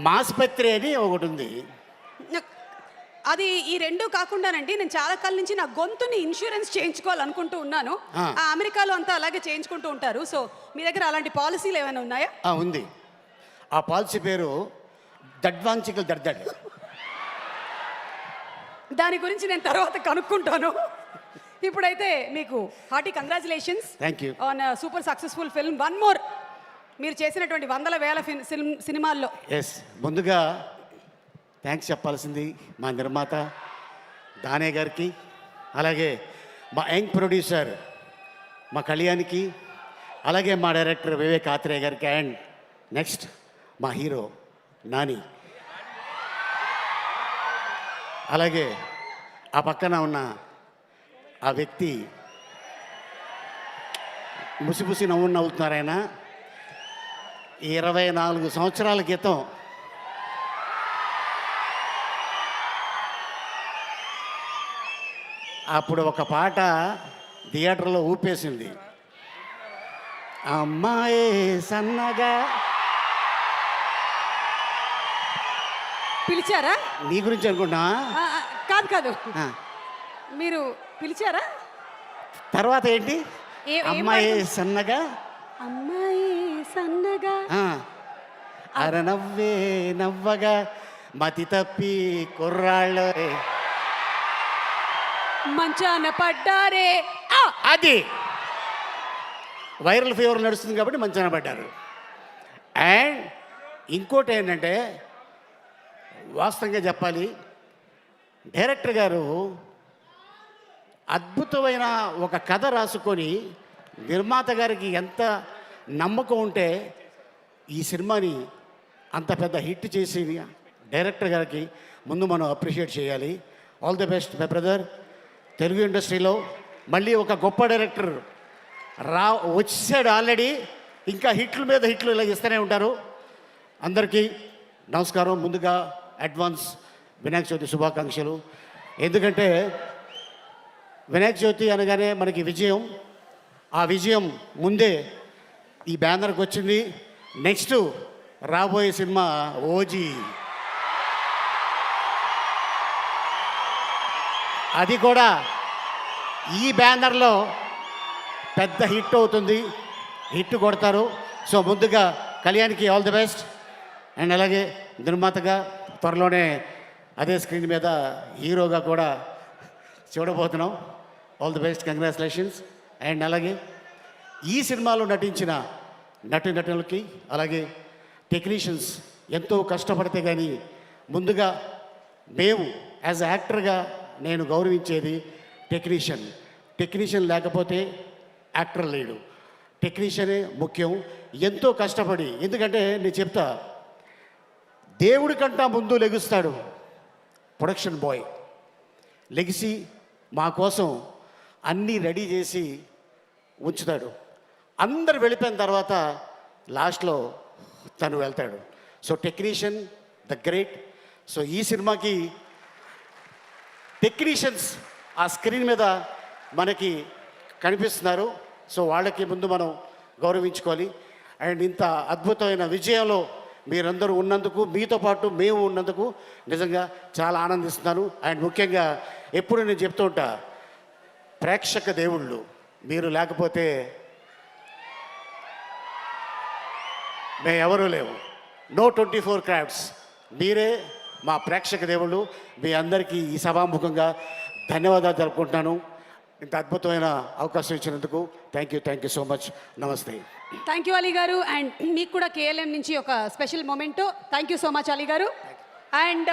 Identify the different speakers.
Speaker 1: మాస్పత్రి అని ఒకటి ఉంది.
Speaker 2: అది ఈ రెండు కాకుండానండి, నేను చాలా కాలం నుంచి నా గొంతుని ఇన్సూరెన్స్ చేయించుకోవాలనుకుంటూ ఉన్నాను. ఆ అమెరికాలో అంతా అలాగే చేయించుకుంటూ ఉంటారు. సో మీ దగ్గర అలాంటి పాలసీలు ఏమైనా ఉన్నాయా?
Speaker 1: ఉంది. ఆ పాలసీ పేరు దడ్వాంచికల్ దడ్దడ్.
Speaker 2: దాని గురించి నేను తర్వాత కనుక్కుంటాను. ఇప్పుడైతే మీకు hearty congratulations on super successful film. One more, మీరు చేసినటువంటి వందల వేల సినిమాల్లో.
Speaker 1: ఎస్, ముందుగా థ్యాంక్స్ చెప్పాల్సింది మా నిర్మాత దానే గారికి, అలాగే మా యంగ్ ప్రొడ్యూసర్ మా కళ్యాణ్కి, అలాగే మా డైరెక్టర్ వివేక్ ఆత్రేయ గారికి, అండ్ నెక్స్ట్ మా హీరో నాని, అలాగే ఆ పక్కన ఉన్న ఆ వ్యక్తి ముసిముసి నవ్వు నవ్వుతున్నారు. ఆయన 24 సంవత్సరాల క్రితం అప్పుడు ఒక పాట థియేటర్లో ఊపేసింది. అమ్మాయి సన్నగా.
Speaker 2: పిలిచారా?
Speaker 1: నీ గురించి అనుకుంటా.
Speaker 2: కాదు కాదు, మీరు పిలిచారా?
Speaker 1: తర్వాత ఏంటి? అమ్మాయి సన్నగా,
Speaker 2: అమ్మాయి సన్నగా,
Speaker 1: అరనవ్వే నవ్వగా, మతి తప్పి కుర్రాళ్ళ
Speaker 2: మంచాన పడ్డారే.
Speaker 1: అది వైరల్ ఫీవర్ నడుస్తుంది కాబట్టి మంచాన పడ్డారు. అండ్ ఇంకోటి ఏంటంటే, వాస్తవంగా చెప్పాలి, డైరెక్టర్ గారు అద్భుతమైన ఒక కథ రాసుకొని నిర్మాత గారికి ఎంత నమ్మకం ఉంటే ఈ సినిమాని అంత పెద్ద హిట్ చేసి డైరెక్టర్ గారికి ముందు మనం అప్రిషియేట్ చేయాలి. All the best my brother. Telugu ఇండస్ట్రీలో మళ్ళీ ఒక గొప్ప డైరెక్టర్ వచ్చాడు ఆల్రెడీ. ఇంకా హిట్లు మీద హిట్లు ఇలా ఇస్తూనే ఉంటారు. అందరికీ నమస్కారం. ముందుగా అడ్వాన్స్ వినాయక చవితి శుభాకాంక్షలు. ఎందుకంటే వినాయక చవితి అనగానే మనకి విజయం, ఆ విజయం ముందే ఈ బ్యానర్కి వచ్చింది. నెక్స్ట్ రాబోయే సినిమా ఓజీ, అది కూడా ఈ బ్యానర్లో పెద్ద హిట్ అవుతుంది, హిట్ కొడతారు. సో ముందుగా కళ్యాణ్కి ఆల్ ది బెస్ట్. అండ్ అలాగే నిర్మాతగా త్వరలోనే అదే స్క్రీన్ మీద హీరోగా కూడా చూడబోతున్నాం. All the best, congratulations. And అలాగే ఈ సినిమాలో నటించిన నటులకి, అలాగే టెక్నీషియన్స్ ఎంతో కష్టపడితే కానీ ముందుగా మేము యాజ్ యాక్టర్గా నేను గౌరవించేది టెక్నీషియన్ లేకపోతే యాక్టర్ లేడు. టెక్నీషియనే ముఖ్యం. ఎంతో కష్టపడి, ఎందుకంటే నేను చెప్తా, దేవుడి కంటా ముందు లెగుస్తాడు ప్రొడక్షన్ బాయ్. లెగిసి మా కోసం అన్నీ రెడీ చేసి ఉంచుతాడు. అందరు వెళ్ళిపోయిన తర్వాత లాస్ట్లో తను వెళ్తాడు. So technician the great. So ఈ సినిమాకి టెక్నీషియన్స్ ఆ స్క్రీన్ మీద మనకి కనిపిస్తున్నారు. సో వాళ్ళకి ముందు మనం గౌరవించుకోవాలి. అండ్ ఇంత అద్భుతమైన విజయంలో మీరందరూ ఉన్నందుకు, మీతో పాటు మేము ఉన్నందుకు నిజంగా చాలా ఆనందిస్తున్నాను. అండ్ ముఖ్యంగా ఎప్పుడు నేను చెప్తూ ఉంటా, ప్రేక్షక దేవుళ్ళు మీరు లేకపోతే మేము ఎవరూ లేవు. నో 24 క్రాఫ్ట్స్, మీరే మా ప్రేక్షక దేవుళ్ళు. మీ అందరికీ ఈ సభాముఖంగా ధన్యవాదాలు జరుపుకుంటున్నాను. ఇంత అద్భుతమైన అవకాశం ఇచ్చినందుకు థ్యాంక్ యూ సో మచ్. నమస్తే.
Speaker 2: Thank you Ali garu. And మీకు కూడా KLM నుంచి ఒక special memento. Thank you so much Ali garu. And